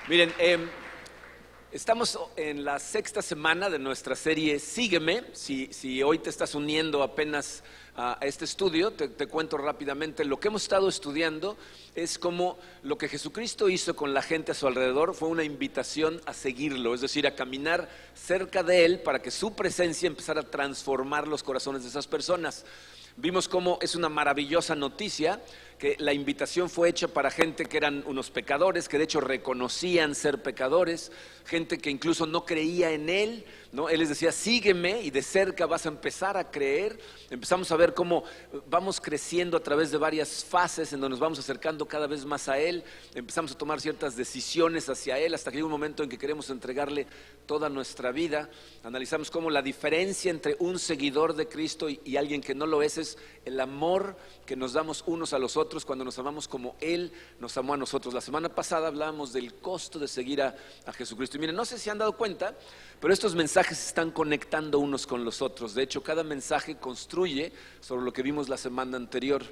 Miren, estamos en la sexta semana de nuestra serie Sígueme. Si hoy te estás uniendo apenas a este estudio, te cuento rápidamente. Lo que hemos estado estudiando es cómo lo que Jesucristo hizo con la gente a su alrededor fue una invitación a seguirlo, es decir, a caminar cerca de Él para que su presencia empezara a transformar los corazones de esas personas. Vimos cómo es una maravillosa noticia que la invitación fue hecha para gente que eran unos pecadores, que de hecho reconocían ser pecadores, gente que incluso no creía en Él, ¿no? Él les decía, sígueme, y de cerca vas a empezar a creer. Empezamos a ver cómo vamos creciendo a través de varias fases en donde nos vamos acercando cada vez más a Él. Empezamos a tomar ciertas decisiones hacia Él hasta que llega un momento en que queremos entregarle toda nuestra vida. Analizamos cómo la diferencia entre un seguidor de Cristo y alguien que no lo es el amor que nos damos unos a los otros cuando nos amamos como Él nos amó a nosotros. La semana pasada hablábamos del costo de seguir a Jesucristo. Y miren, no sé si han dado cuenta, pero estos mensajes se están conectando unos con los otros. De hecho, cada mensaje construye sobre lo que vimos la semana anterior.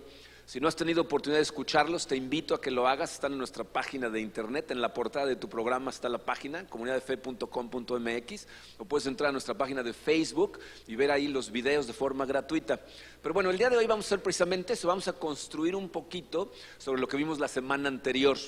Si no has tenido oportunidad de escucharlos, te invito a que lo hagas. Están en nuestra página de internet, en la portada de tu programa está la página, comunidaddefe.com.mx, o puedes entrar a nuestra página de Facebook y ver ahí los videos de forma gratuita. Pero bueno, el día de hoy vamos a hacer precisamente eso, vamos a construir un poquito sobre lo que vimos la semana anterior.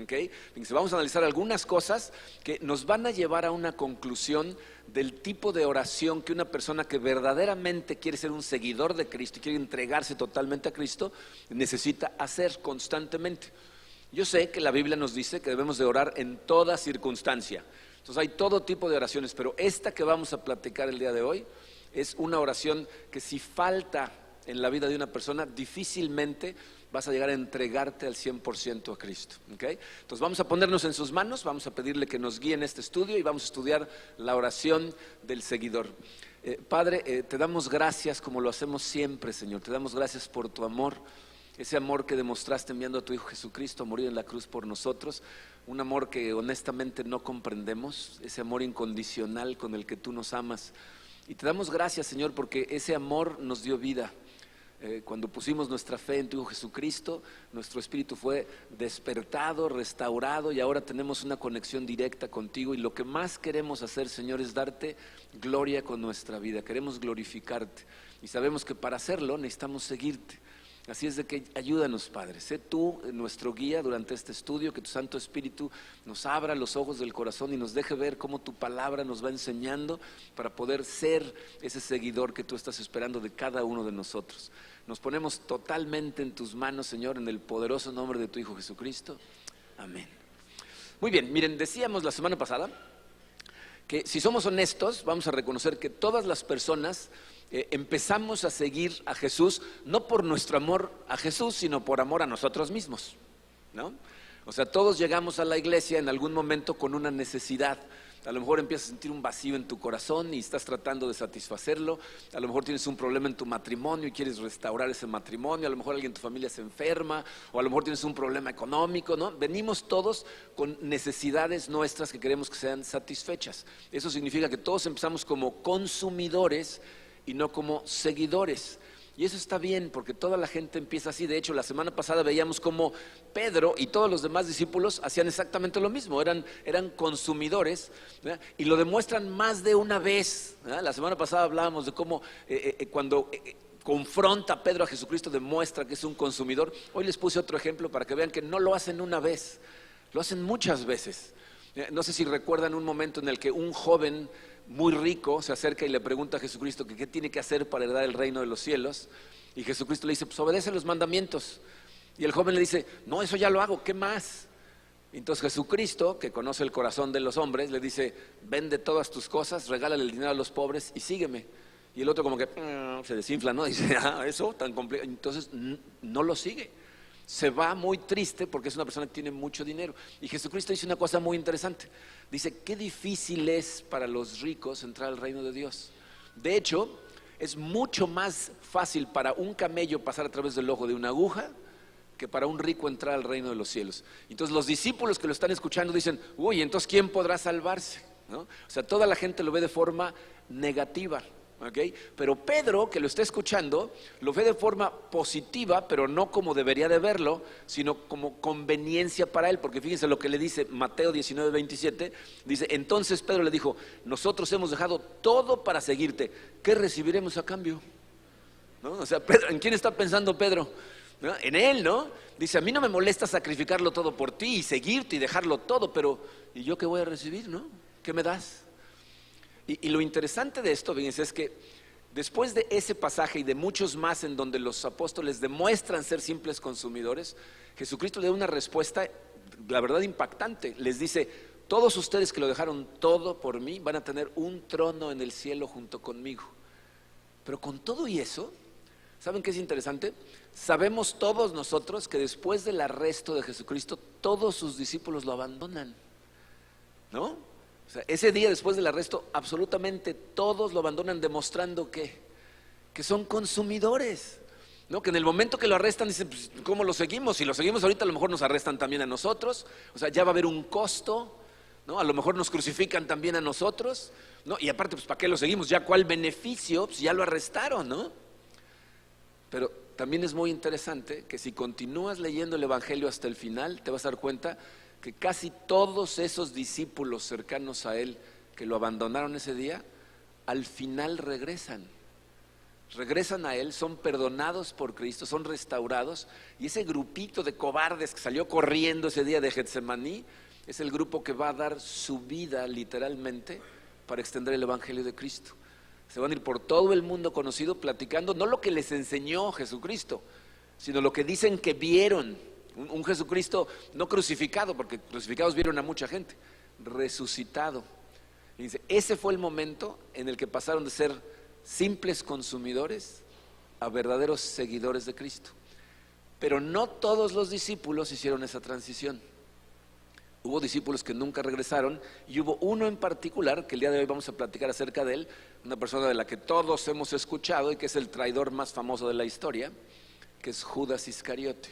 ¿Okay? Vamos a analizar algunas cosas que nos van a llevar a una conclusión del tipo de oración que una persona que verdaderamente quiere ser un seguidor de Cristo y quiere entregarse totalmente a Cristo necesita hacer constantemente. Yo sé que la Biblia nos dice que debemos de orar en toda circunstancia. Entonces hay todo tipo de oraciones, pero esta que vamos a platicar el día de hoy es una oración que si falta en la vida de una persona, difícilmente vas a llegar a entregarte al 100% a Cristo. ¿Okay? Entonces vamos a ponernos en sus manos, vamos a pedirle que nos guíe en este estudio y vamos a estudiar la oración del seguidor. Padre, te damos gracias como lo hacemos siempre, Señor. Te damos gracias por tu amor, ese amor que demostraste enviando a tu Hijo Jesucristo a morir en la cruz por nosotros. Un amor que honestamente no comprendemos, ese amor incondicional con el que tú nos amas. Y te damos gracias, Señor, porque ese amor nos dio vida. Cuando pusimos nuestra fe en tu Hijo Jesucristo, nuestro espíritu fue despertado, restaurado, y ahora tenemos una conexión directa contigo. Y lo que más queremos hacer, Señor, es darte gloria con nuestra vida. Queremos glorificarte y sabemos que para hacerlo necesitamos seguirte. Así es de que ayúdanos, Padre, sé tú nuestro guía durante este estudio, que tu Santo Espíritu nos abra los ojos del corazón y nos deje ver cómo tu palabra nos va enseñando para poder ser ese seguidor que tú estás esperando de cada uno de nosotros. Nos ponemos totalmente en tus manos, Señor, en el poderoso nombre de tu Hijo Jesucristo. Amén. Muy bien, miren, decíamos la semana pasada que si somos honestos vamos a reconocer que todas las personas empezamos a seguir a Jesús no por nuestro amor a Jesús, sino por amor a nosotros mismos, ¿no? O sea, todos llegamos a la iglesia en algún momento con una necesidad. A lo mejor empiezas a sentir un vacío en tu corazón y estás tratando de satisfacerlo. A lo mejor tienes un problema en tu matrimonio y quieres restaurar ese matrimonio. A lo mejor alguien en tu familia se enferma, o a lo mejor tienes un problema económico, ¿no? Venimos todos con necesidades nuestras que queremos que sean satisfechas. Eso significa que todos empezamos como consumidores y no como seguidores. Y eso está bien, porque toda la gente empieza así. De hecho, la semana pasada veíamos cómo Pedro y todos los demás discípulos hacían exactamente lo mismo, eran consumidores, ¿verdad? Y lo demuestran más de una vez, ¿verdad? La semana pasada hablábamos de cómo cuando confronta a Pedro a Jesucristo demuestra que es un consumidor. Hoy les puse otro ejemplo para que vean que no lo hacen una vez, lo hacen muchas veces. No sé si recuerdan un momento en el que un joven muy rico se acerca y le pregunta a Jesucristo que qué tiene que hacer para heredar el reino de los cielos, y Jesucristo le dice, pues obedece los mandamientos. Y el joven le dice, no, eso ya lo hago, ¿qué más? Entonces Jesucristo, que conoce el corazón de los hombres, le dice, vende todas tus cosas, regálale el dinero a los pobres y sígueme. Y el otro como que se desinfla, ¿no? Dice, eso tan complicado. Entonces no lo sigue. Se va muy triste porque es una persona que tiene mucho dinero. Y Jesucristo dice una cosa muy interesante. Dice, qué difícil es para los ricos entrar al reino de Dios. De hecho, es mucho más fácil para un camello pasar a través del ojo de una aguja que para un rico entrar al reino de los cielos. Entonces los discípulos que lo están escuchando dicen, uy, entonces ¿quién podrá salvarse? ¿No? O sea, toda la gente lo ve de forma negativa. ¿ok? Pero Pedro, que lo está escuchando, lo ve de forma positiva, pero no como debería de verlo, sino como conveniencia para él, porque fíjense lo que le dice Mateo 19:27, dice, entonces Pedro le dijo, nosotros hemos dejado todo para seguirte, ¿qué recibiremos a cambio? ¿No? O sea, Pedro, ¿en quién está pensando Pedro? ¿No? En él, ¿no? Dice, a mí no me molesta sacrificarlo todo por ti y seguirte y dejarlo todo, pero ¿y yo qué voy a recibir, no? ¿Qué me das? Y lo interesante de esto, fíjense, es que después de ese pasaje y de muchos más en donde los apóstoles demuestran ser simples consumidores, Jesucristo le da una respuesta, la verdad, impactante. Les dice, todos ustedes que lo dejaron todo por mí van a tener un trono en el cielo junto conmigo. Pero con todo y eso, ¿saben qué es interesante? Sabemos todos nosotros que después del arresto de Jesucristo, todos sus discípulos lo abandonan, ¿no? O sea, ese día después del arresto, absolutamente todos lo abandonan, demostrando que son consumidores, ¿no? Que en el momento que lo arrestan dicen, pues, ¿cómo lo seguimos? Si lo seguimos ahorita a lo mejor nos arrestan también a nosotros, o sea, ya va a haber un costo, ¿no? A lo mejor nos crucifican también a nosotros, ¿no? Y aparte, pues, ¿para qué lo seguimos? ¿Ya cuál beneficio? Pues ya lo arrestaron, ¿no? Pero también es muy interesante que si continúas leyendo el Evangelio hasta el final, te vas a dar cuenta que casi todos esos discípulos cercanos a él que lo abandonaron ese día, al final regresan a él, son perdonados por Cristo, son restaurados, y ese grupito de cobardes que salió corriendo ese día de Getsemaní es el grupo que va a dar su vida literalmente para extender el Evangelio de Cristo. Se van a ir por todo el mundo conocido platicando no lo que les enseñó Jesucristo, sino lo que dicen que vieron. Un Jesucristo no crucificado, porque crucificados vieron a mucha gente, resucitado. Y dice, ese fue el momento en el que pasaron de ser simples consumidores a verdaderos seguidores de Cristo. Pero no todos los discípulos hicieron esa transición. Hubo discípulos que nunca regresaron y hubo uno en particular, que el día de hoy vamos a platicar acerca de él, una persona de la que todos hemos escuchado y que es el traidor más famoso de la historia, que es Judas Iscariote.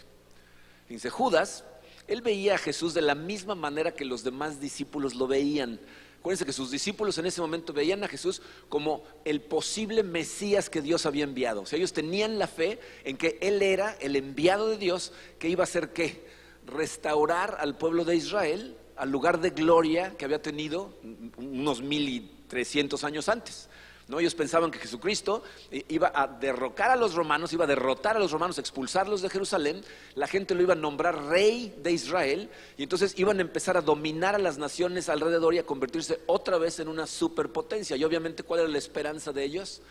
Dice, Judas, él veía a Jesús de la misma manera que los demás discípulos lo veían. Acuérdense que sus discípulos en ese momento veían a Jesús como el posible Mesías que Dios había enviado. O sea, ellos tenían la fe en que Él era el enviado de Dios que iba a hacer ¿qué? Restaurar al pueblo de Israel al lugar de gloria que había tenido unos 1300 años antes. ¿No? Ellos pensaban que Jesucristo iba a derrocar a los romanos, iba a derrotar a los romanos, expulsarlos de Jerusalén, la gente lo iba a nombrar rey de Israel y entonces iban a empezar a dominar a las naciones alrededor y a convertirse otra vez en una superpotencia. Y obviamente, ¿cuál era la esperanza de ellos?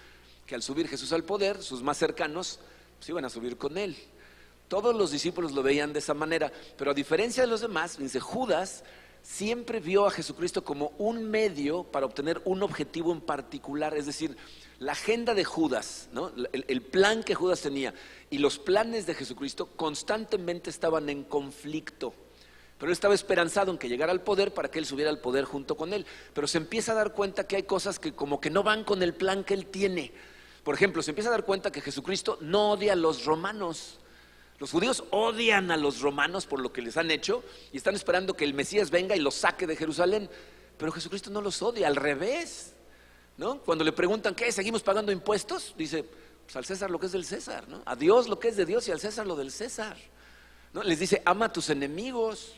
Que al subir Jesús al poder, sus más cercanos pues iban a subir con él. Todos los discípulos lo veían de esa manera, pero a diferencia de los demás, dice, Judas siempre vio a Jesucristo como un medio para obtener un objetivo en particular. Es decir, la agenda de Judas, ¿no? El plan que Judas tenía y los planes de Jesucristo constantemente estaban en conflicto. Pero él estaba esperanzado en que llegara al poder para que él subiera al poder junto con él. Pero se empieza a dar cuenta que hay cosas que como que no van con el plan que él tiene. Por ejemplo, se empieza a dar cuenta que Jesucristo no odia a los romanos. Los judíos odian a los romanos por lo que les han hecho y están esperando que el Mesías venga y los saque de Jerusalén. Pero Jesucristo no los odia, al revés, ¿no? Cuando le preguntan, ¿qué? ¿Seguimos pagando impuestos? Dice, pues al César lo que es del César, ¿no? A Dios lo que es de Dios y al César lo del César, ¿no? Les dice, ama a tus enemigos,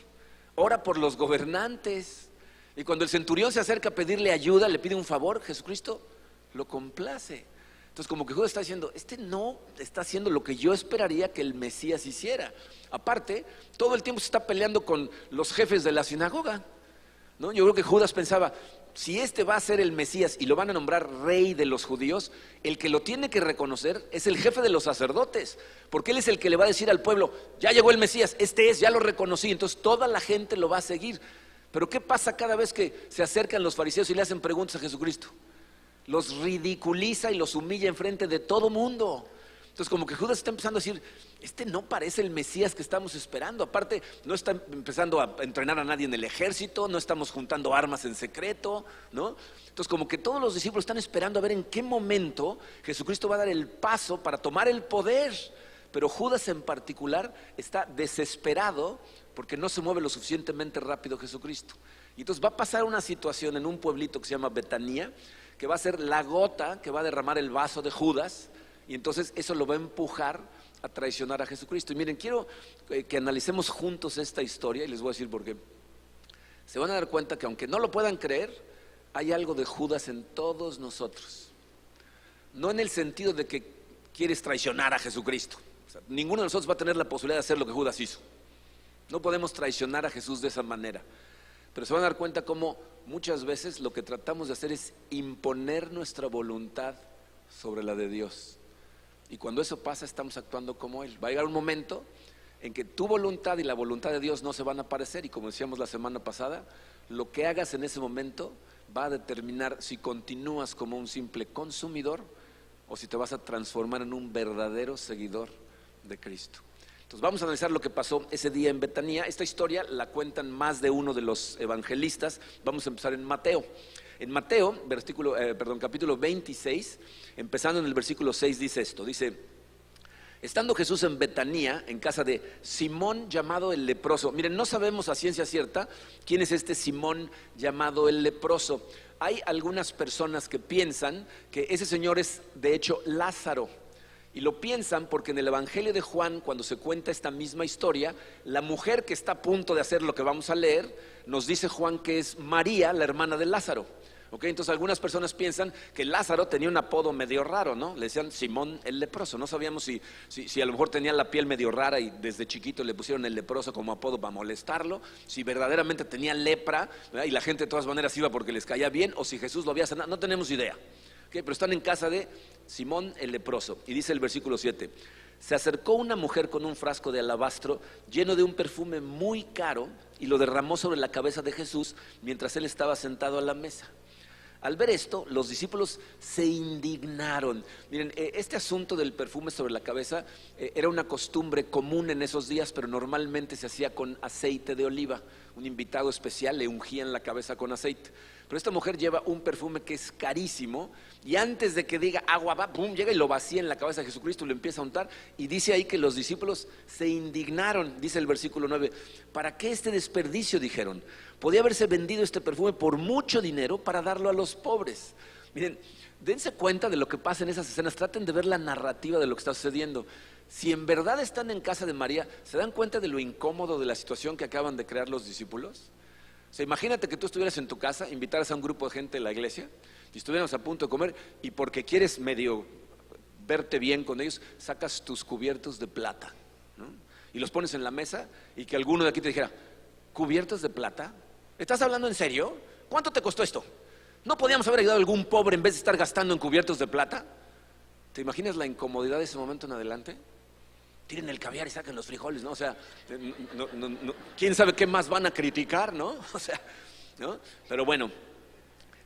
ora por los gobernantes. Y cuando el centurión se acerca a pedirle ayuda, le pide un favor, Jesucristo lo complace. Entonces como que Judas está diciendo, no está haciendo lo que yo esperaría que el Mesías hiciera. Aparte, todo el tiempo se está peleando con los jefes de la sinagoga, ¿no? Yo creo que Judas pensaba, si va a ser el Mesías y lo van a nombrar rey de los judíos, el que lo tiene que reconocer es el jefe de los sacerdotes, porque él es el que le va a decir al pueblo, ya llegó el Mesías, ya lo reconocí, entonces toda la gente lo va a seguir. Pero ¿qué pasa cada vez que se acercan los fariseos y le hacen preguntas a Jesucristo? Los ridiculiza y los humilla enfrente de todo mundo. Entonces como que Judas está empezando a decir, no parece el Mesías que estamos esperando. Aparte no está empezando a entrenar a nadie en el ejército, no estamos juntando armas en secreto, ¿no? Entonces como que todos los discípulos están esperando a ver en qué momento Jesucristo va a dar el paso para tomar el poder. Pero Judas en particular está desesperado porque no se mueve lo suficientemente rápido Jesucristo. Y entonces va a pasar una situación en un pueblito que se llama Betanía, que va a ser la gota que va a derramar el vaso de Judas, y entonces eso lo va a empujar a traicionar a Jesucristo. Y miren, quiero que analicemos juntos esta historia, y les voy a decir por qué. Se van a dar cuenta que aunque no lo puedan creer, hay algo de Judas en todos nosotros. No en el sentido de que quieres traicionar a Jesucristo. O sea, ninguno de nosotros va a tener la posibilidad de hacer lo que Judas hizo. No podemos traicionar a Jesús de esa manera. Pero se van a dar cuenta cómo muchas veces lo que tratamos de hacer es imponer nuestra voluntad sobre la de Dios. Y cuando eso pasa, estamos actuando como Él. Va a llegar un momento en que tu voluntad y la voluntad de Dios no se van a parecer, y como decíamos la semana pasada, lo que hagas en ese momento va a determinar si continúas como un simple consumidor o si te vas a transformar en un verdadero seguidor de Cristo. Entonces vamos a analizar lo que pasó ese día en Betanía. Esta historia la cuentan más de uno de los evangelistas. Vamos a empezar en Mateo. En Mateo, capítulo 26, empezando en el versículo 6, dice esto, dice: estando Jesús en Betanía, en casa de Simón llamado el leproso. Miren, no sabemos a ciencia cierta quién es este Simón llamado el leproso. Hay algunas personas que piensan que ese señor es de hecho Lázaro. Y lo piensan porque en el Evangelio de Juan, cuando se cuenta esta misma historia, la mujer que está a punto de hacer lo que vamos a leer, nos dice Juan que es María, la hermana de Lázaro. Entonces algunas personas piensan que Lázaro tenía un apodo medio raro, ¿no? Le decían Simón el leproso. No sabíamos si a lo mejor tenía la piel medio rara y desde chiquito le pusieron el leproso como apodo para molestarlo, si verdaderamente tenía lepra, ¿verdad? Y la gente de todas maneras iba porque les caía bien, o si Jesús lo había sanado. No tenemos idea. Pero están en casa de Simón el leproso. Y dice el versículo 7: se acercó una mujer con un frasco de alabastro lleno de un perfume muy caro y lo derramó sobre la cabeza de Jesús mientras él estaba sentado a la mesa. Al ver esto, los discípulos se indignaron. Miren, este asunto del perfume sobre la cabeza era una costumbre común en esos días, pero normalmente se hacía con aceite de oliva. Un invitado especial le ungían la cabeza con aceite. Pero esta mujer lleva un perfume que es carísimo, y antes de que diga agua va, pum, llega y lo vacía en la cabeza de Jesucristo y lo empieza a untar. Y dice ahí que los discípulos se indignaron. Dice el versículo 9: ¿para qué este desperdicio? Dijeron. Podía haberse vendido este perfume por mucho dinero para darlo a los pobres. Miren, dense cuenta de lo que pasa en esas escenas. Traten de ver la narrativa de lo que está sucediendo. Si en verdad están en casa de María, ¿se dan cuenta de lo incómodo de la situación que acaban de crear los discípulos? O sea, imagínate que tú estuvieras en tu casa, invitaras a un grupo de gente de la iglesia y estuviéramos a punto de comer, y porque quieres medio verte bien con ellos, sacas tus cubiertos de plata, ¿no? Y los pones en la mesa, y que alguno de aquí te dijera: ¿cubiertos de plata? ¿Estás hablando en serio? ¿Cuánto te costó esto? ¿No podíamos haber ayudado a algún pobre en vez de estar gastando en cubiertos de plata? ¿Te imaginas la incomodidad de ese momento en adelante? Tiren el caviar y saquen los frijoles, ¿no? O sea, ¿quién sabe qué más van a criticar, no? O sea, ¿no? Pero bueno,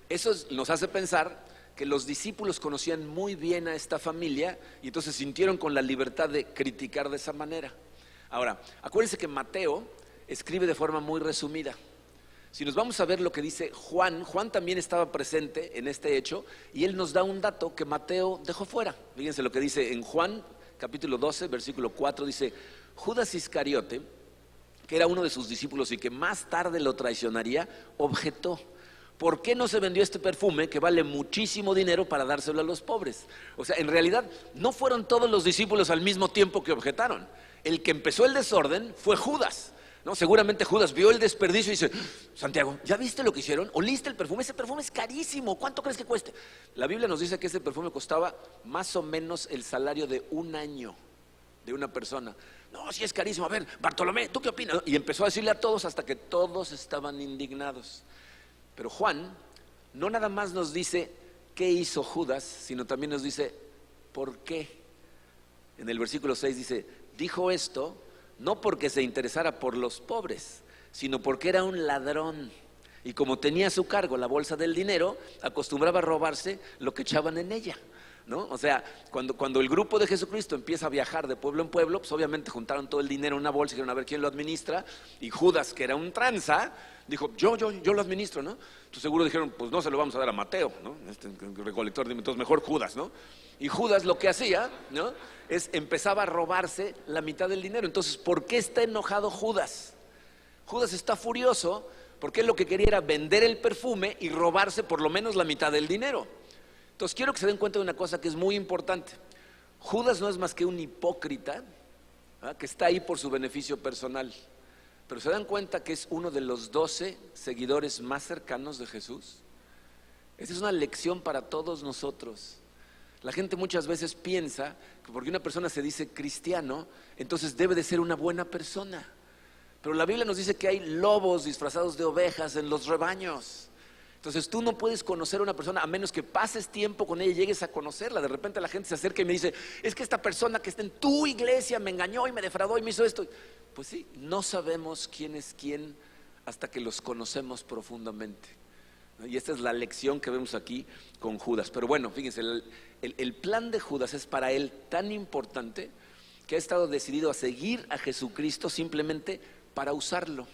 eso nos hace pensar que los discípulos conocían muy bien a esta familia y entonces sintieron con la libertad de criticar de esa manera. Ahora, acuérdense que Mateo escribe de forma muy resumida. Si nos vamos a ver lo que dice Juan también estaba presente en este hecho, y él nos da un dato que Mateo dejó fuera. Fíjense lo que dice en Juan capítulo 12, versículo 4, dice: Judas Iscariote, que era uno de sus discípulos y que más tarde lo traicionaría, objetó: ¿por qué no se vendió este perfume que vale muchísimo dinero para dárselo a los pobres? O sea, en realidad no fueron todos los discípulos al mismo tiempo que objetaron. El que empezó el desorden fue Judas, ¿no? Seguramente Judas vio el desperdicio y dice: Santiago, ¿ya viste lo que hicieron? ¿Oliste el perfume? Ese perfume es carísimo. ¿Cuánto crees que cueste? La Biblia nos dice que ese perfume costaba más o menos el salario de un año de una persona. No, sí es carísimo. A ver, Bartolomé, ¿tú qué opinas? Y empezó a decirle a todos hasta que todos estaban indignados. Pero Juan no nada más nos dice qué hizo Judas, sino también nos dice por qué. En el versículo 6 dice: dijo esto no porque se interesara por los pobres, sino porque era un ladrón, y como tenía a su cargo la bolsa del dinero, acostumbraba a robarse lo que echaban en ella, ¿no? O sea, cuando el grupo de Jesucristo empieza a viajar de pueblo en pueblo, pues obviamente juntaron todo el dinero en una bolsa y dijeron: a ver quién lo administra. Y Judas, que era un tranza, dijo: yo lo administro, ¿no? Entonces seguro dijeron: pues no se lo vamos a dar a Mateo, ¿no? Este recolector de impuestos, mejor Judas, ¿no? Y Judas lo que hacía, ¿no?, es empezaba a robarse la mitad del dinero. Entonces, ¿por qué está enojado Judas? Judas está furioso porque él lo que quería era vender el perfume y robarse por lo menos la mitad del dinero. Entonces quiero que se den cuenta de una cosa que es muy importante. Judas no es más que un hipócrita, ¿verdad?, que está ahí por su beneficio personal. Pero se dan cuenta que es uno de los 12 seguidores más cercanos de Jesús. Esa es una lección para todos nosotros. La gente muchas veces piensa que porque una persona se dice cristiano, entonces debe de ser una buena persona. Pero la Biblia nos dice que hay lobos disfrazados de ovejas en los rebaños. Entonces tú no puedes conocer a una persona a menos que pases tiempo con ella y llegues a conocerla. De repente la gente se acerca y me dice, es que esta persona que está en tu iglesia me engañó y me defraudó y me hizo esto. Pues sí, no sabemos quién es quién hasta que los conocemos profundamente. Y esta es la lección que vemos aquí con Judas. Pero bueno, fíjense, el plan de Judas es para él tan importante que ha estado decidido a seguir a Jesucristo simplemente para usarlo.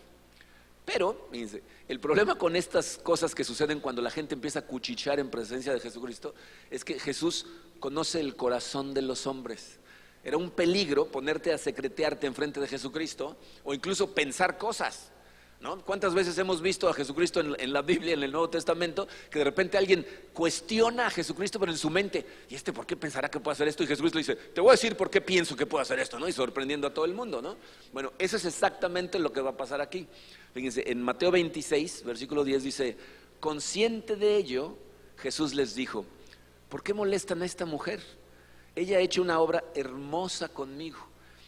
Pero, fíjense, el problema con estas cosas que suceden cuando la gente empieza a cuchichear en presencia de Jesucristo es que Jesús conoce el corazón de los hombres. Era un peligro ponerte a secretearte enfrente de Jesucristo o incluso pensar cosas, ¿no? ¿Cuántas veces hemos visto a Jesucristo en la Biblia, en el Nuevo Testamento, que de repente alguien cuestiona a Jesucristo pero en su mente, ¿y por qué pensará que puede hacer esto? Y Jesucristo le dice, te voy a decir por qué pienso que puedo hacer esto, ¿no? Y sorprendiendo a todo el mundo, ¿no? Bueno, eso es exactamente lo que va a pasar aquí. Fíjense, en Mateo 26, versículo 10 dice, consciente de ello, Jesús les dijo, ¿por qué molestan a esta mujer? Ella ha hecho una obra hermosa conmigo.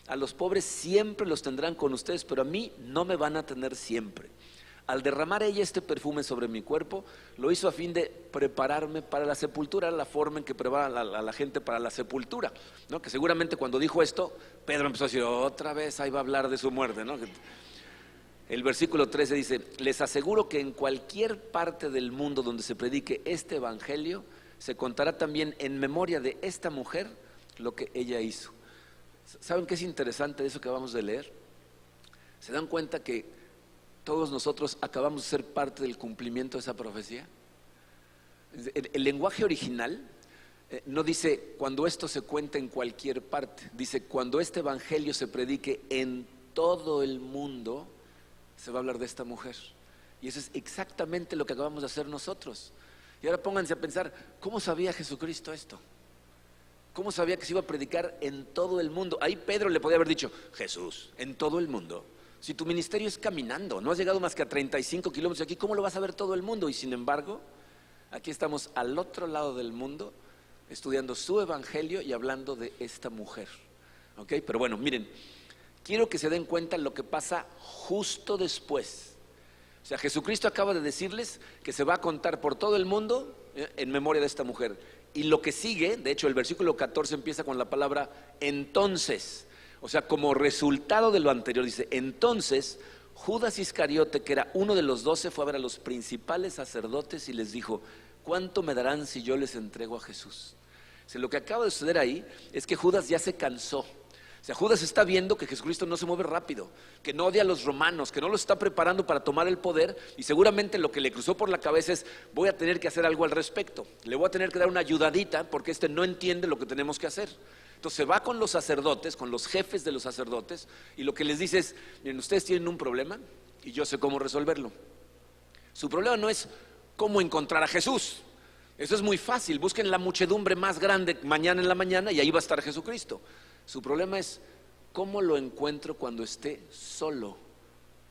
A los pobres siempre los tendrán con ustedes, pero a mí no me van a tener siempre. Al derramar ella este perfume sobre mi cuerpo, lo hizo a fin de prepararme para la sepultura, la forma en que prepara a la gente para la sepultura, ¿no? Que seguramente cuando dijo esto, Pedro empezó a decir, otra vez ahí va a hablar de su muerte, ¿no? El versículo 13 dice, les aseguro que en cualquier parte del mundo donde se predique este evangelio, se contará también en memoria de esta mujer lo que ella hizo. ¿Saben qué es interesante de eso que acabamos de leer? ¿Se dan cuenta que todos nosotros acabamos de ser parte del cumplimiento de esa profecía? El lenguaje original no dice cuando esto se cuenta en cualquier parte, dice cuando este evangelio se predique en todo el mundo, se va a hablar de esta mujer. Y eso es exactamente lo que acabamos de hacer nosotros. Y ahora pónganse a pensar, ¿cómo sabía Jesucristo esto? ¿Cómo sabía que se iba a predicar en todo el mundo? Ahí Pedro le podía haber dicho, Jesús, en todo el mundo. Si tu ministerio es caminando, no has llegado más que a 35 kilómetros de aquí, ¿cómo lo vas a ver todo el mundo? Y sin embargo, aquí estamos al otro lado del mundo, estudiando su evangelio y hablando de esta mujer. ¿Ok? Pero bueno, miren, quiero que se den cuenta lo que pasa justo después. O sea, Jesucristo acaba de decirles que se va a contar por todo el mundo en memoria de esta mujer. Y lo que sigue, de hecho el versículo 14 empieza con la palabra entonces. O sea, como resultado de lo anterior, dice, entonces Judas Iscariote, que era uno de los 12, fue a ver a los principales sacerdotes y les dijo, ¿cuánto me darán si yo les entrego a Jesús? O sea, lo que acaba de suceder ahí es que Judas ya se cansó. O sea, Judas está viendo que Jesucristo no se mueve rápido, que no odia a los romanos, que no los está preparando para tomar el poder y seguramente lo que le cruzó por la cabeza es voy a tener que hacer algo al respecto, le voy a tener que dar una ayudadita porque no entiende lo que tenemos que hacer. Entonces se va con los sacerdotes, con los jefes de los sacerdotes y lo que les dice es, miren, ustedes tienen un problema y yo sé cómo resolverlo. Su problema no es cómo encontrar a Jesús. Eso es muy fácil, busquen la muchedumbre más grande mañana en la mañana y ahí va a estar Jesucristo. Su problema es cómo lo encuentro cuando esté solo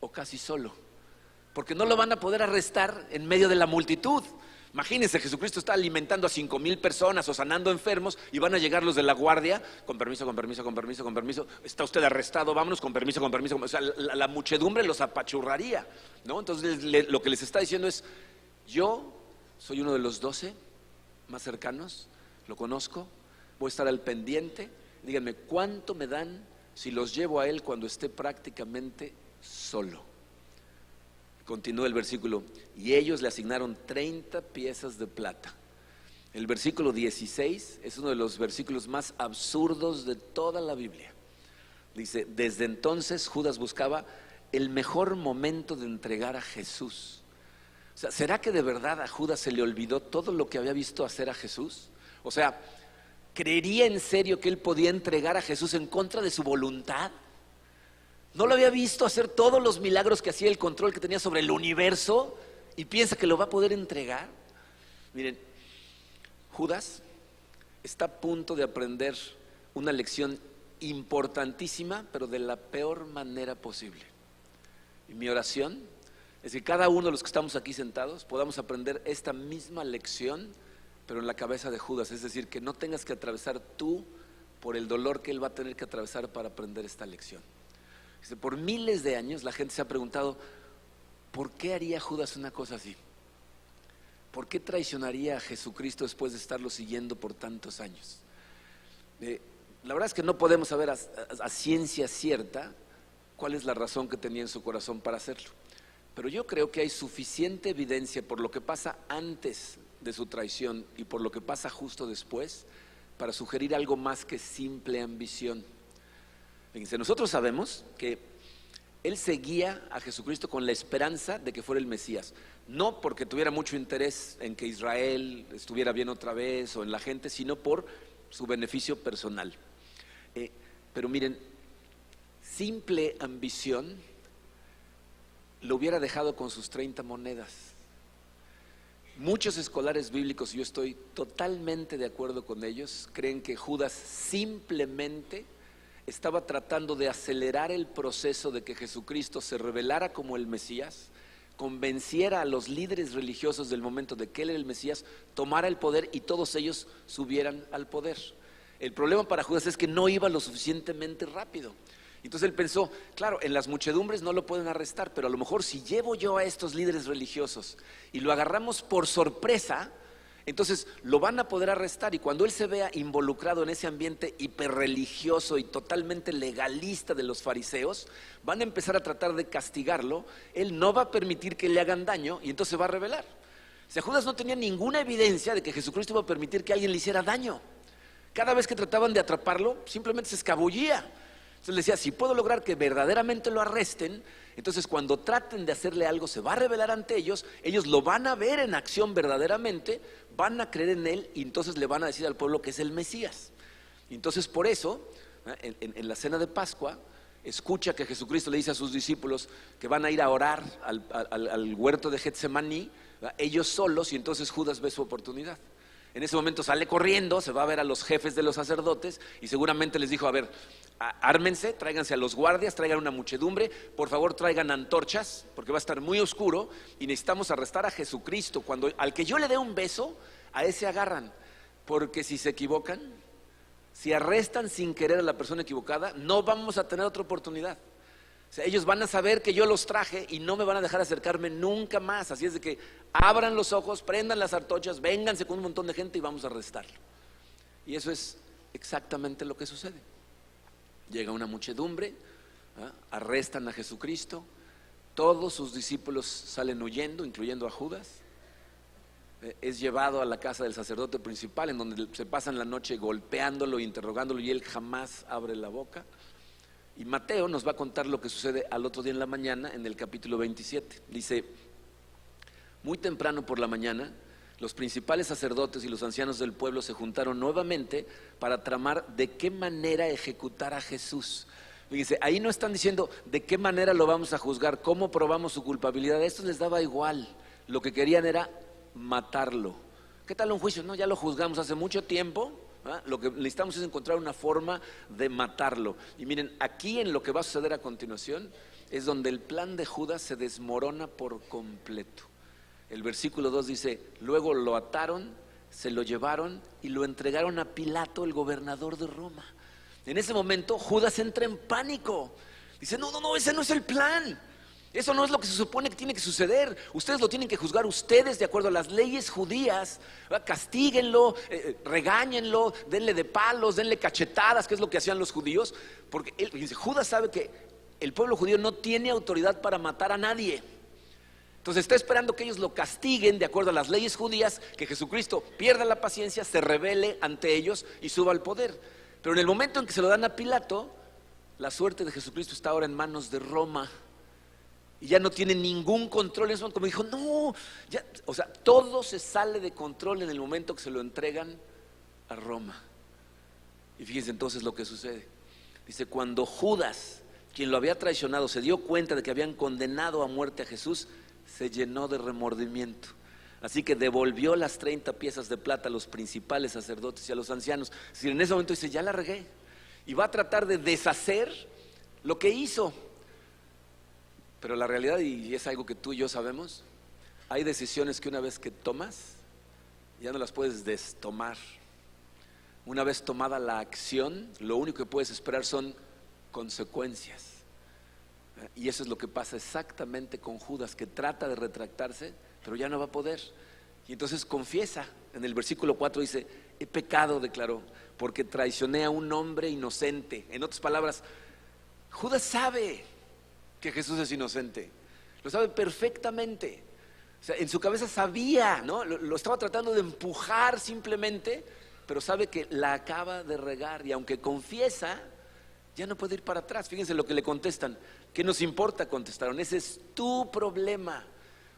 o casi solo, porque no lo van a poder arrestar en medio de la multitud. Imagínense, Jesucristo está alimentando a 5,000 personas o sanando enfermos y van a llegar los de la guardia, con permiso, con permiso, con permiso, con permiso, está usted arrestado, vámonos, con permiso, con permiso. O sea, la muchedumbre los apachurraría, ¿no? Entonces lo que les está diciendo es, yo soy uno de los 12 más cercanos, lo conozco, voy a estar al pendiente. Díganme, ¿cuánto me dan si los llevo a él cuando esté prácticamente solo? Continúa el versículo, y ellos le asignaron 30 piezas de plata. El versículo 16 es uno de los versículos más absurdos de toda la Biblia. Dice, desde entonces Judas buscaba el mejor momento de entregar a Jesús. O sea, ¿será que de verdad a Judas se le olvidó todo lo que había visto hacer a Jesús? O sea, ¿creería en serio que él podía entregar a Jesús en contra de su voluntad? ¿No lo había visto hacer todos los milagros que hacía, el control que tenía sobre el universo y piensa que lo va a poder entregar? Miren, Judas está a punto de aprender una lección importantísima, pero de la peor manera posible. Y mi oración es que cada uno de los que estamos aquí sentados podamos aprender esta misma lección, pero en la cabeza de Judas. Es decir, que no tengas que atravesar tú por el dolor que él va a tener que atravesar para aprender esta lección. Por miles de años la gente se ha preguntado, ¿por qué haría Judas una cosa así? ¿Por qué traicionaría a Jesucristo después de estarlo siguiendo por tantos años? La verdad es que no podemos saber a ciencia cierta cuál es la razón que tenía en su corazón para hacerlo. Pero yo creo que hay suficiente evidencia por lo que pasa antes de su traición y por lo que pasa justo después para sugerir algo más que simple ambición. Fíjense, nosotros sabemos que él seguía a Jesucristo con la esperanza de que fuera el Mesías, no porque tuviera mucho interés en que Israel estuviera bien otra vez o en la gente, sino por su beneficio personal. Pero miren, simple ambición lo hubiera dejado con sus 30 monedas. Muchos escolares bíblicos, y yo estoy totalmente de acuerdo con ellos, creen que Judas simplemente estaba tratando de acelerar el proceso de que Jesucristo se revelara como el Mesías, convenciera a los líderes religiosos del momento de que él era el Mesías, tomara el poder y todos ellos subieran al poder. El problema para Judas es que no iba lo suficientemente rápido. Entonces él pensó, claro, en las muchedumbres no lo pueden arrestar, pero a lo mejor si llevo yo a estos líderes religiosos y lo agarramos por sorpresa, entonces lo van a poder arrestar, y cuando él se vea involucrado en ese ambiente hiperreligioso y totalmente legalista de los fariseos, van a empezar a tratar de castigarlo. Él no va a permitir que le hagan daño y entonces se va a rebelar. O sea, Judas no tenía ninguna evidencia de que Jesucristo iba a permitir que alguien le hiciera daño. Cada vez que trataban de atraparlo, simplemente se escabullía. Entonces le decía, si puedo lograr que verdaderamente lo arresten, entonces cuando traten de hacerle algo se va a revelar ante ellos, ellos lo van a ver en acción verdaderamente, van a creer en él y entonces le van a decir al pueblo que es el Mesías. Entonces por eso, en la cena de Pascua, escucha que Jesucristo le dice a sus discípulos que van a ir a orar al huerto de Getsemaní, ellos solos, y entonces Judas ve su oportunidad. En ese momento sale corriendo, se va a ver a los jefes de los sacerdotes y seguramente les dijo, a ver, ármense, tráiganse a los guardias, traigan una muchedumbre, por favor traigan antorchas, porque va a estar muy oscuro y necesitamos arrestar a Jesucristo. Al que yo le dé un beso, a ese agarran, porque si se equivocan, si arrestan sin querer a la persona equivocada, no vamos a tener otra oportunidad. O sea, ellos van a saber que yo los traje y no me van a dejar acercarme nunca más. Así es de que abran los ojos, prendan las antorchas, vénganse con un montón de gente y vamos a arrestarlo. Y eso es exactamente lo que sucede. Llega una muchedumbre, arrestan a Jesucristo, todos sus discípulos salen huyendo, incluyendo a Judas. Es llevado a la casa del sacerdote principal, en donde se pasan la noche golpeándolo, interrogándolo, y él jamás abre la boca. Y Mateo nos va a contar lo que sucede al otro día en la mañana, en el capítulo 27. Dice, muy temprano por la mañana, los principales sacerdotes y los ancianos del pueblo se juntaron nuevamente para tramar de qué manera ejecutar a Jesús. Fíjense, ahí no están diciendo de qué manera lo vamos a juzgar, cómo probamos su culpabilidad. A estos les daba igual, lo que querían era matarlo. ¿Qué tal un juicio? No, ya lo juzgamos hace mucho tiempo. Lo que necesitamos es encontrar una forma de matarlo. Y miren, aquí en lo que va a suceder a continuación es donde el plan de Judas se desmorona por completo. El versículo 2 dice, luego lo ataron, se lo llevaron y lo entregaron a Pilato, el gobernador de Roma. En ese momento Judas entra en pánico. Dice, no, ese no es el plan. Eso no es lo que se supone que tiene que suceder. Ustedes lo tienen que juzgar ustedes de acuerdo a las leyes judías. Castíguenlo, regáñenlo, denle de palos, denle cachetadas, que es lo que hacían los judíos. Porque Judas sabe que el pueblo judío no tiene autoridad para matar a nadie. Entonces está esperando que ellos lo castiguen de acuerdo a las leyes judías, que Jesucristo pierda la paciencia, se rebele ante ellos y suba al poder. Pero en el momento en que se lo dan a Pilato, la suerte de Jesucristo está ahora en manos de Roma. Y ya no tiene ningún control. Eso como dijo, no, ya, o sea, todo se sale de control en el momento que se lo entregan a Roma. Y fíjense entonces lo que sucede. Dice, cuando Judas, quien lo había traicionado, se dio cuenta de que habían condenado a muerte a Jesús, se llenó de remordimiento. Así que devolvió las 30 piezas de plata a los principales sacerdotes y a los ancianos. Es decir, en ese momento dice, ya la regué. Y va a tratar de deshacer lo que hizo. Pero la realidad, y es algo que tú y yo sabemos, hay decisiones que una vez que tomas, ya no las puedes destomar. Una vez tomada la acción, lo único que puedes esperar son consecuencias. Y eso es lo que pasa exactamente con Judas, que trata de retractarse, pero ya no va a poder. Y entonces confiesa. En el versículo 4 dice, he pecado, declaró, porque traicioné a un hombre inocente. En otras palabras, Judas sabe que Jesús es inocente, lo sabe perfectamente. O sea, en su cabeza sabía, ¿no? Lo estaba tratando de empujar simplemente, pero sabe que la acaba de regar. Y aunque confiesa, ya no puede ir para atrás. Fíjense lo que le contestan. ¿Qué nos importa? Contestaron, ese es tu problema.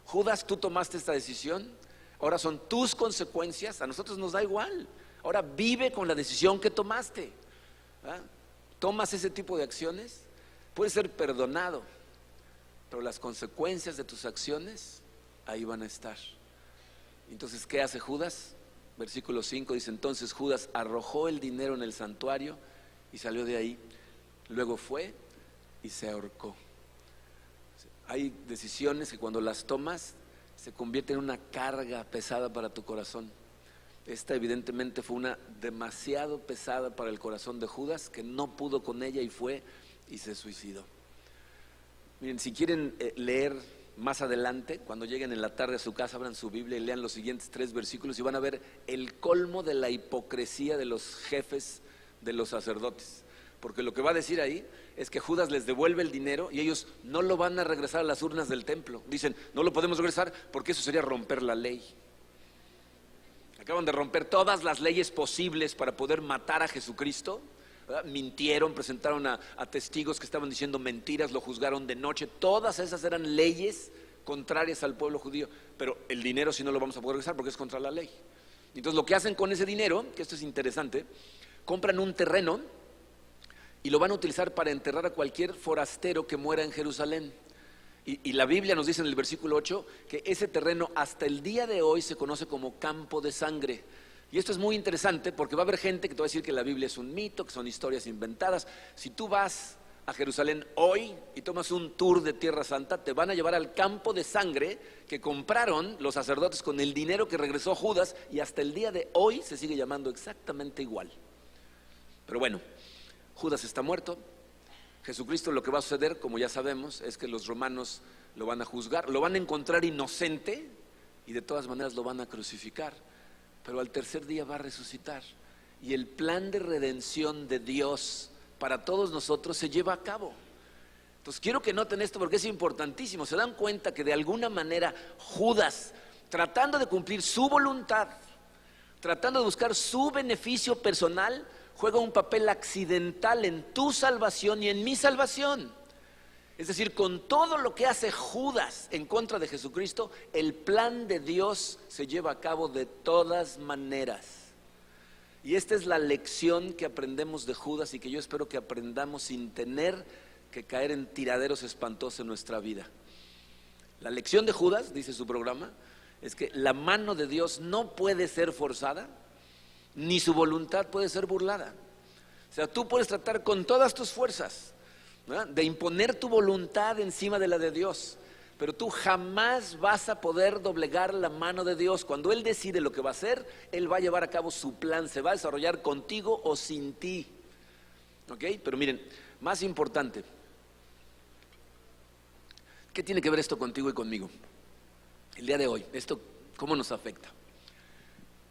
Judas, tú tomaste esta decisión, ahora son tus consecuencias, a nosotros nos da igual. Ahora vive con la decisión que tomaste. ¿Ah? Tomas ese tipo de acciones, puedes ser perdonado, pero las consecuencias de tus acciones ahí van a estar. Entonces, ¿qué hace Judas? Versículo 5 dice, entonces Judas arrojó el dinero en el santuario y salió de ahí. Luego fue y se ahorcó. Hay decisiones que cuando las tomas se convierten en una carga pesada para tu corazón. Esta evidentemente fue una demasiado pesada para el corazón de Judas, que no pudo con ella y fue y se suicidó. Miren, si quieren leer más adelante, cuando lleguen en la tarde a su casa, abran su Biblia y lean los siguientes 3 versículos y van a ver el colmo de la hipocresía de los jefes de los sacerdotes. Porque lo que va a decir ahí es que Judas les devuelve el dinero y ellos no lo van a regresar a las urnas del templo. Dicen, no lo podemos regresar porque eso sería romper la ley. Acaban de romper todas las leyes posibles para poder matar a Jesucristo, ¿verdad? Mintieron, presentaron a testigos que estaban diciendo mentiras, lo juzgaron de noche. Todas esas eran leyes contrarias al pueblo judío. Pero el dinero sí no lo vamos a poder regresar porque es contra la ley. Entonces lo que hacen con ese dinero, que esto es interesante, compran un terreno y lo van a utilizar para enterrar a cualquier forastero que muera en Jerusalén. Y la Biblia nos dice en el versículo 8 que ese terreno hasta el día de hoy se conoce como campo de sangre. Y esto es muy interesante porque va a haber gente que te va a decir que la Biblia es un mito, que son historias inventadas. Si tú vas a Jerusalén hoy y tomas un tour de Tierra Santa, te van a llevar al campo de sangre que compraron los sacerdotes con el dinero que regresó Judas, y hasta el día de hoy se sigue llamando exactamente igual. Pero bueno, Judas está muerto. Jesucristo, lo que va a suceder, como ya sabemos, es que los romanos lo van a juzgar, lo van a encontrar inocente y de todas maneras lo van a crucificar, pero al tercer día va a resucitar y el plan de redención de Dios para todos nosotros se lleva a cabo. Entonces quiero que noten esto porque es importantísimo. Se dan cuenta que de alguna manera Judas, tratando de cumplir su voluntad, tratando de buscar su beneficio personal, juega un papel accidental en tu salvación y en mi salvación. Es decir, con todo lo que hace Judas en contra de Jesucristo, el plan de Dios se lleva a cabo de todas maneras. Y esta es la lección que aprendemos de Judas y que yo espero que aprendamos sin tener que caer en tiraderos espantosos en nuestra vida. La lección de Judas, dice su programa, es que la mano de Dios no puede ser forzada, ni su voluntad puede ser burlada. O sea, tú puedes tratar con todas tus fuerzas, ¿no?, de imponer tu voluntad encima de la de Dios, pero tú jamás vas a poder doblegar la mano de Dios. Cuando Él decide lo que va a hacer, Él va a llevar a cabo su plan, se va a desarrollar contigo o sin ti. ¿Ok? Pero miren, más importante, ¿qué tiene que ver esto contigo y conmigo? El día de hoy, ¿esto cómo nos afecta?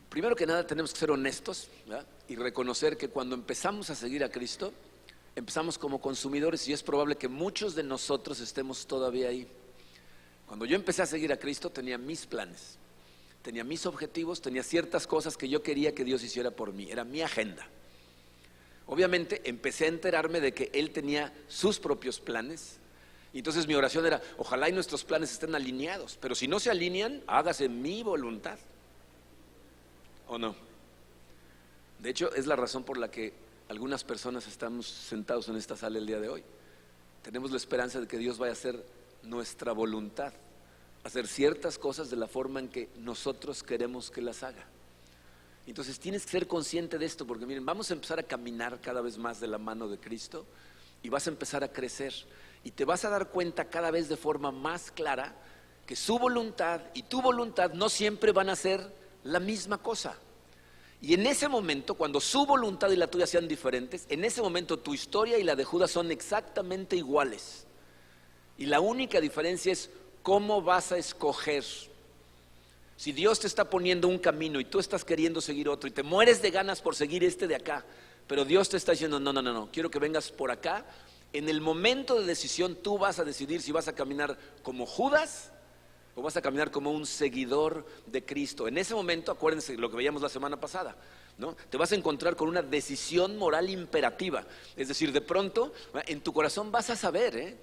Primero que nada tenemos que ser honestos, ¿verdad?, y reconocer que cuando empezamos a seguir a Cristo, empezamos como consumidores y es probable que muchos de nosotros estemos todavía ahí. Cuando yo empecé a seguir a Cristo tenía mis planes, tenía mis objetivos, tenía ciertas cosas que yo quería que Dios hiciera por mí, era mi agenda. Obviamente empecé a enterarme de que Él tenía sus propios planes y entonces mi oración era, ojalá y nuestros planes estén alineados, pero si no se alinean, hágase mi voluntad. ¿O no? De hecho, es la razón por la que algunas personas estamos sentados en esta sala el día de hoy. Tenemos la esperanza de que Dios vaya a hacer nuestra voluntad, hacer ciertas cosas de la forma en que nosotros queremos que las haga. Entonces tienes que ser consciente de esto, porque miren, vamos a empezar a caminar cada vez más de la mano de Cristo y vas a empezar a crecer y te vas a dar cuenta cada vez de forma más clara que su voluntad y tu voluntad no siempre van a ser la misma cosa. Y en ese momento, cuando su voluntad y la tuya sean diferentes, en ese momento tu historia y la de Judas son exactamente iguales. Y la única diferencia es cómo vas a escoger. Si Dios te está poniendo un camino y tú estás queriendo seguir otro y te mueres de ganas por seguir este de acá, pero Dios te está diciendo, no, quiero que vengas por acá. En el momento de decisión tú vas a decidir si vas a caminar como Judas o vas a caminar como un seguidor de Cristo. En ese momento, acuérdense lo que veíamos la semana pasada, ¿no? Te vas a encontrar con una decisión moral imperativa. Es decir, de pronto en tu corazón vas a saber,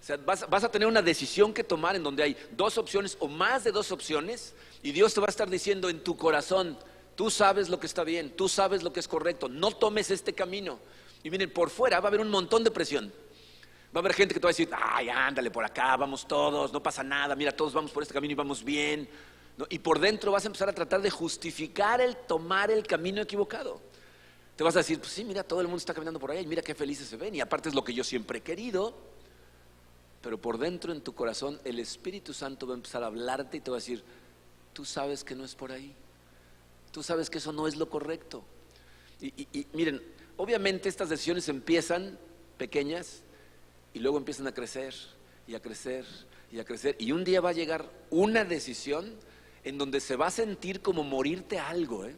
o sea, vas a tener una decisión que tomar en donde hay dos opciones o más de dos opciones, y Dios te va a estar diciendo en tu corazón, tú sabes lo que está bien, tú sabes lo que es correcto, no tomes este camino. Y miren, por fuera va a haber un montón de presión. Va a haber gente que te va a decir, ay, ándale por acá, vamos todos, no pasa nada, mira, todos vamos por este camino y vamos bien, ¿no? Y por dentro vas a empezar a tratar de justificar el tomar el camino equivocado. Te vas a decir, pues sí, mira, todo el mundo está caminando por ahí, y mira qué felices se ven, y aparte es lo que yo siempre he querido. Pero por dentro en tu corazón el Espíritu Santo va a empezar a hablarte y te va a decir, tú sabes que no es por ahí, tú sabes que eso no es lo correcto. Y miren, obviamente estas decisiones empiezan pequeñas y luego empiezan a crecer y a crecer y a crecer, y un día va a llegar una decisión en donde se va a sentir como morirte a algo.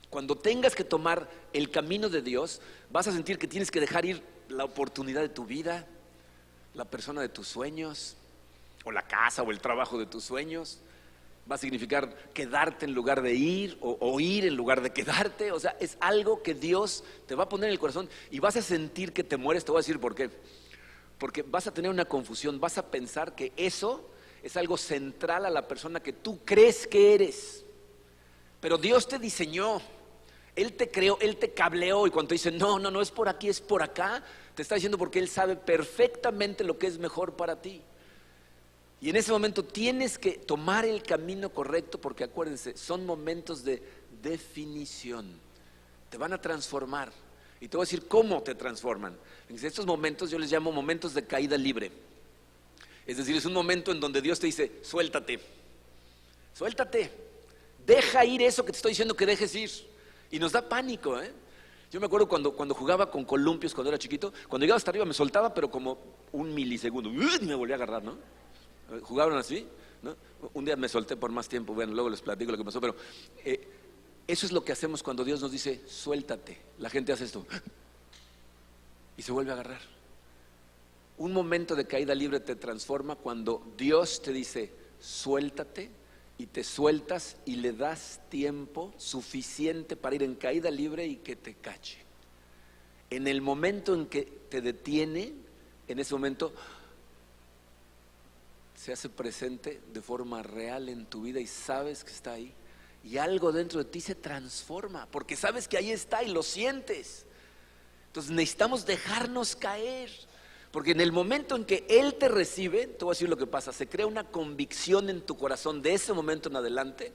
Cuando tengas que tomar el camino de Dios, vas a sentir que tienes que dejar ir la oportunidad de tu vida, la persona de tus sueños, o la casa o el trabajo de tus sueños. Va a significar quedarte en lugar de ir, o ir en lugar de quedarte. O sea, es algo que Dios te va a poner en el corazón y vas a sentir que te mueres. Te voy a decir por qué. Porque vas a tener una confusión, vas a pensar que eso es algo central a la persona que tú crees que eres. Pero Dios te diseñó, Él te creó, Él te cableó, y cuando te dice no es por aquí, es por acá, te está diciendo porque Él sabe perfectamente lo que es mejor para ti. Y en ese momento tienes que tomar el camino correcto, porque acuérdense, son momentos de definición. Te van a transformar. Y te voy a decir cómo te transforman. Estos momentos yo les llamo momentos de caída libre. Es decir, es un momento en donde Dios te dice, suéltate, deja ir eso que te estoy diciendo que dejes ir. Y nos da pánico, Yo me acuerdo cuando jugaba con columpios cuando era chiquito, cuando llegaba hasta arriba me soltaba, pero como un milisegundo, y me volví a agarrar, ¿no? ¿Jugaron así? ¿No? Un día me solté por más tiempo, bueno, luego les platico lo que pasó, pero eso es lo que hacemos cuando Dios nos dice, suéltate. La gente hace esto y se vuelve a agarrar. Un momento de caída libre te transforma cuando Dios te dice, suéltate, y te sueltas y le das tiempo suficiente para ir en caída libre y que te cache. En el momento en que te detiene, en ese momento se hace presente de forma real en tu vida y sabes que está ahí, y algo dentro de ti se transforma porque sabes que ahí está y lo sientes. Entonces necesitamos dejarnos caer, porque en el momento en que Él te recibe, te voy a decir lo que pasa, se crea una convicción en tu corazón de ese momento en adelante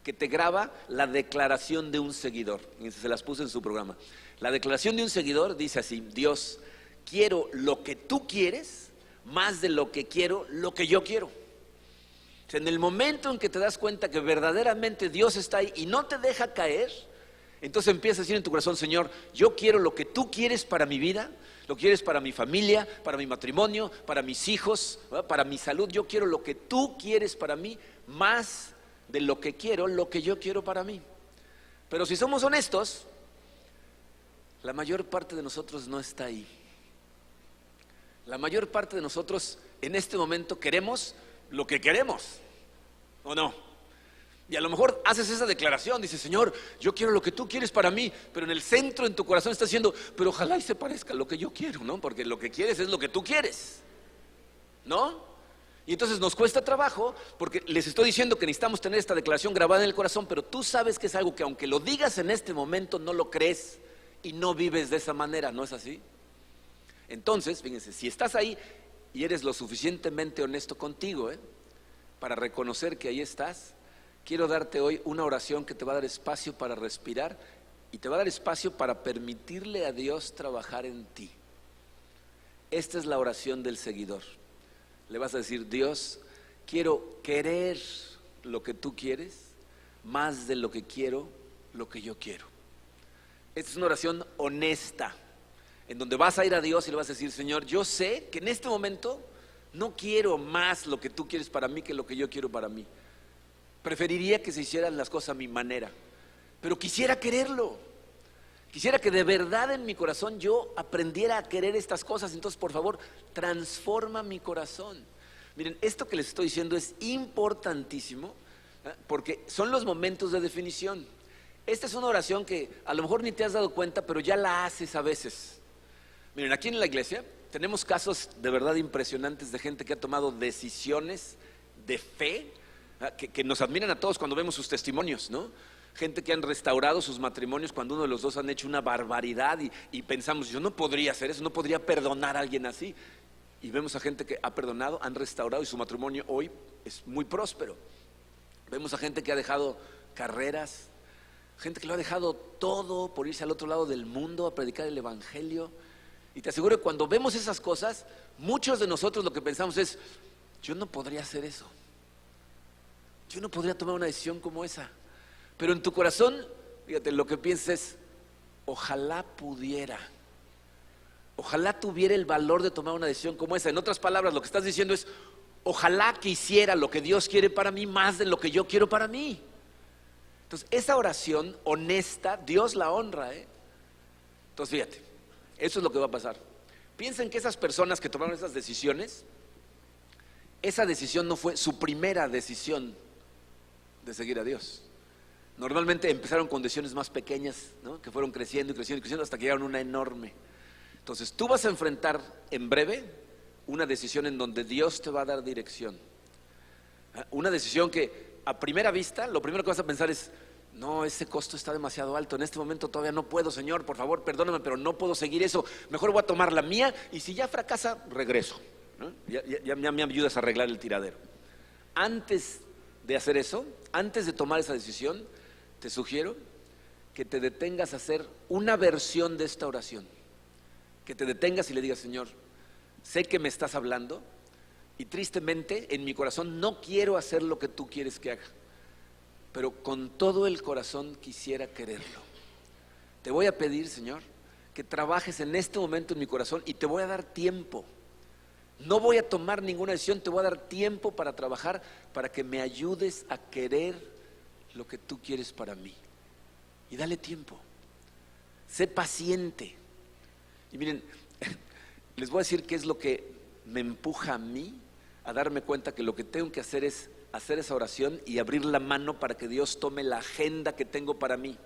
que te graba la declaración de un seguidor. Y se las puse en su programa. La declaración de un seguidor dice así: Dios, quiero lo que tú quieres más de lo que quiero lo que yo quiero. O sea, en el momento en que te das cuenta que verdaderamente Dios está ahí y no te deja caer, entonces empiezas a decir en tu corazón: Señor, yo quiero lo que tú quieres para mi vida, lo quieres para mi familia, para mi matrimonio, para mis hijos, ¿verdad?, para mi salud. Yo quiero lo que tú quieres para mí más de lo que yo quiero para mí. Pero si somos honestos, la mayor parte de nosotros no está ahí. La mayor parte de nosotros en este momento queremos lo que queremos, ¿o no? Y a lo mejor haces esa declaración, dices: Señor, yo quiero lo que tú quieres para mí, pero en el centro, en tu corazón estás diciendo: pero ojalá y se parezca a lo que yo quiero, ¿no? Porque lo que quieres es lo que tú quieres, ¿no? Y entonces nos cuesta trabajo, porque les estoy diciendo que necesitamos tener esta declaración grabada en el corazón, pero tú sabes que es algo que aunque lo digas en este momento no lo crees y no vives de esa manera, ¿no es así? Entonces, fíjense, si estás ahí y eres lo suficientemente honesto contigo, para reconocer que ahí estás, quiero darte hoy una oración que te va a dar espacio para respirar y te va a dar espacio para permitirle a Dios trabajar en ti. Esta es la oración del seguidor. Le vas a decir: Dios, quiero querer lo que tú quieres más de lo que quiero lo que yo quiero. Esta es una oración honesta, en donde vas a ir a Dios y le vas a decir: Señor, yo sé que en este momento no quiero más lo que tú quieres para mí que lo que yo quiero para mí. Preferiría que se hicieran las cosas a mi manera, pero quisiera quererlo. Quisiera que de verdad en mi corazón yo aprendiera a querer estas cosas. Entonces, por favor, transforma mi corazón. Miren, esto que les estoy diciendo es importantísimo, porque son los momentos de definición. Esta es una oración que a lo mejor ni te has dado cuenta, pero ya la haces a veces. Miren, aquí en la iglesia tenemos casos de verdad impresionantes de gente que ha tomado decisiones de fe, que nos admiran a todos cuando vemos sus testimonios, ¿no? Gente que han restaurado sus matrimonios cuando uno de los dos han hecho una barbaridad y pensamos: yo no podría hacer eso, no podría perdonar a alguien así. Y vemos a gente que ha perdonado, han restaurado y su matrimonio hoy es muy próspero. Vemos a gente que ha dejado carreras, gente que lo ha dejado todo por irse al otro lado del mundo a predicar el evangelio. Y te aseguro que cuando vemos esas cosas, muchos de nosotros lo que pensamos es: yo no podría hacer eso, yo no podría tomar una decisión como esa. Pero en tu corazón, fíjate, lo que piensas es: ojalá pudiera, ojalá tuviera el valor de tomar una decisión como esa. En otras palabras, lo que estás diciendo es: ojalá quisiera lo que Dios quiere para mí más de lo que yo quiero para mí. Entonces, esa oración honesta, Dios la honra, Entonces, fíjate, eso es lo que va a pasar. Piensen que esas personas que tomaron esas decisiones, esa decisión no fue su primera decisión de seguir a Dios. Normalmente empezaron con decisiones más pequeñas, ¿no? Que fueron creciendo y creciendo y creciendo hasta que llegaron a una enorme. Entonces tú vas a enfrentar en breve una decisión en donde Dios te va a dar dirección. Una decisión que a primera vista lo primero que vas a pensar es: no, ese costo está demasiado alto, en este momento todavía no puedo, Señor, por favor, perdóname, pero no puedo seguir eso, mejor voy a tomar la mía y si ya fracasa, regreso, ¿no? Ya me ayudas a arreglar el tiradero. Antes de hacer eso, antes de tomar esa decisión, te sugiero que te detengas a hacer una versión de esta oración. Que te detengas y le digas: Señor, sé que me estás hablando y tristemente en mi corazón no quiero hacer lo que tú quieres que haga, pero con todo el corazón quisiera quererlo. Te voy a pedir, Señor, que trabajes en este momento en mi corazón y te voy a dar tiempo. No voy a tomar ninguna decisión, te voy a dar tiempo para trabajar, para que me ayudes a querer lo que tú quieres para mí. Y dale tiempo. Sé paciente. Y miren, les voy a decir qué es lo que me empuja a mí a darme cuenta que lo que tengo que hacer es hacer esa oración y abrir la mano para que Dios tome la agenda que tengo para mí.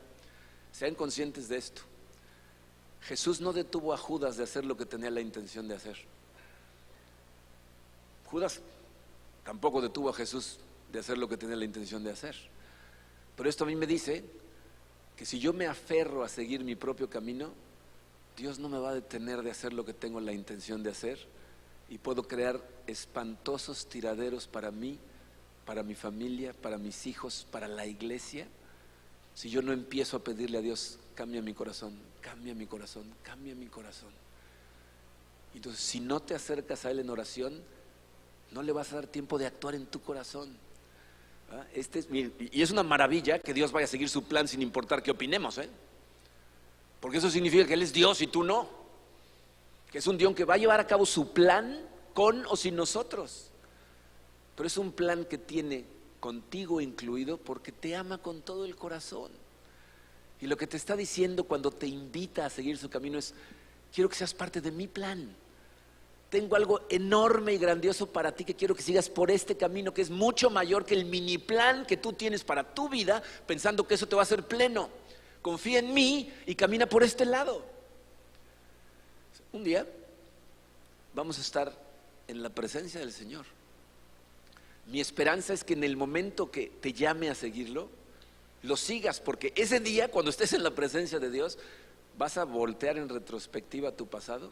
Sean conscientes de esto. Jesús no detuvo a Judas de hacer lo que tenía la intención de hacer. Judas tampoco detuvo a Jesús de hacer lo que tenía la intención de hacer. Pero esto a mí me dice que si yo me aferro a seguir mi propio camino, Dios no me va a detener de hacer lo que tengo la intención de hacer y puedo crear espantosos tiraderos para mí, para mi familia, para mis hijos, para la iglesia, si yo no empiezo a pedirle a Dios: cambia mi corazón, cambia mi corazón, cambia mi corazón. Entonces, si no te acercas a Él en oración, no le vas a dar tiempo de actuar en tu corazón. Y es una maravilla que Dios vaya a seguir su plan sin importar qué opinemos, porque eso significa que Él es Dios y tú no, que es un Dios que va a llevar a cabo su plan con o sin nosotros, pero es un plan que tiene contigo incluido porque te ama con todo el corazón. Y lo que te está diciendo cuando te invita a seguir su camino es: quiero que seas parte de mi plan. Tengo algo enorme y grandioso para ti que quiero que sigas por este camino que es mucho mayor que el mini plan que tú tienes para tu vida, pensando que eso te va a hacer pleno. Confía en mí y camina por este lado. Un día vamos a estar en la presencia del Señor. Mi esperanza es que en el momento que te llame a seguirlo, lo sigas, porque ese día, cuando estés en la presencia de Dios, vas a voltear en retrospectiva tu pasado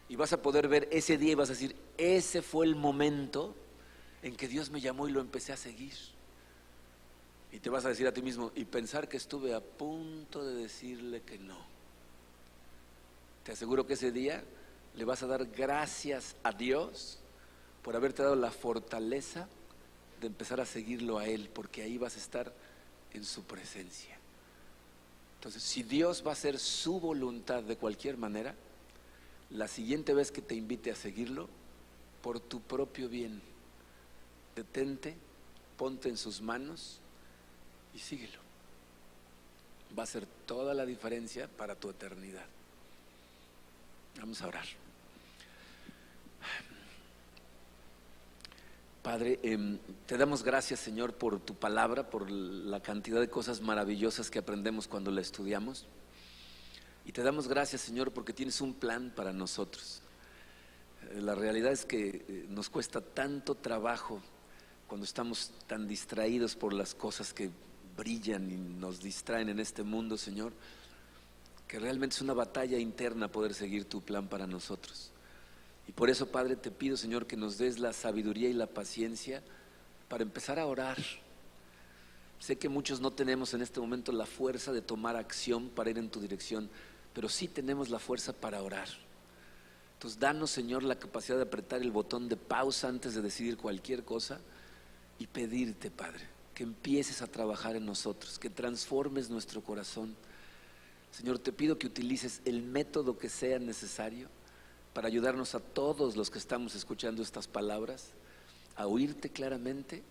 y vas a poder ver ese día y vas a decir: ese fue el momento en que Dios me llamó y lo empecé a seguir. Y te vas a decir a ti mismo, y pensar que estuve a punto de decirle que no. Te aseguro que ese día le vas a dar gracias a Dios por haberte dado la fortaleza de empezar a seguirlo a Él, porque ahí vas a estar en su presencia. Entonces, si Dios va a hacer su voluntad de cualquier manera, la siguiente vez que te invite a seguirlo, por tu propio bien, detente, ponte en sus manos y síguelo. Va a ser toda la diferencia para tu eternidad. Vamos a orar. Padre, te damos gracias, Señor, por tu palabra, por la cantidad de cosas maravillosas que aprendemos cuando la estudiamos. Y te damos gracias, Señor, porque tienes un plan para nosotros. La realidad es que nos cuesta tanto trabajo cuando estamos tan distraídos por las cosas que brillan y nos distraen en este mundo, Señor, que realmente es una batalla interna poder seguir tu plan para nosotros. Y por eso, Padre, te pido, Señor, que nos des la sabiduría y la paciencia para empezar a orar. Sé que muchos no tenemos en este momento la fuerza de tomar acción para ir en tu dirección, pero sí tenemos la fuerza para orar. Entonces, danos, Señor, la capacidad de apretar el botón de pausa antes de decidir cualquier cosa y pedirte, Padre, que empieces a trabajar en nosotros, que transformes nuestro corazón. Señor, te pido que utilices el método que sea necesario para ayudarnos a todos los que estamos escuchando estas palabras a oírte claramente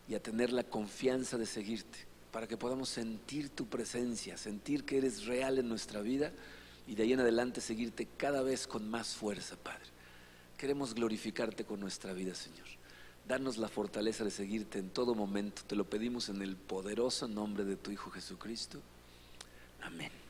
y a tener la confianza de seguirte, para que podamos sentir tu presencia, sentir que eres real en nuestra vida y de ahí en adelante seguirte cada vez con más fuerza, Padre. Queremos glorificarte con nuestra vida, Señor. Danos la fortaleza de seguirte en todo momento. Te lo pedimos en el poderoso nombre de tu Hijo Jesucristo. Amén.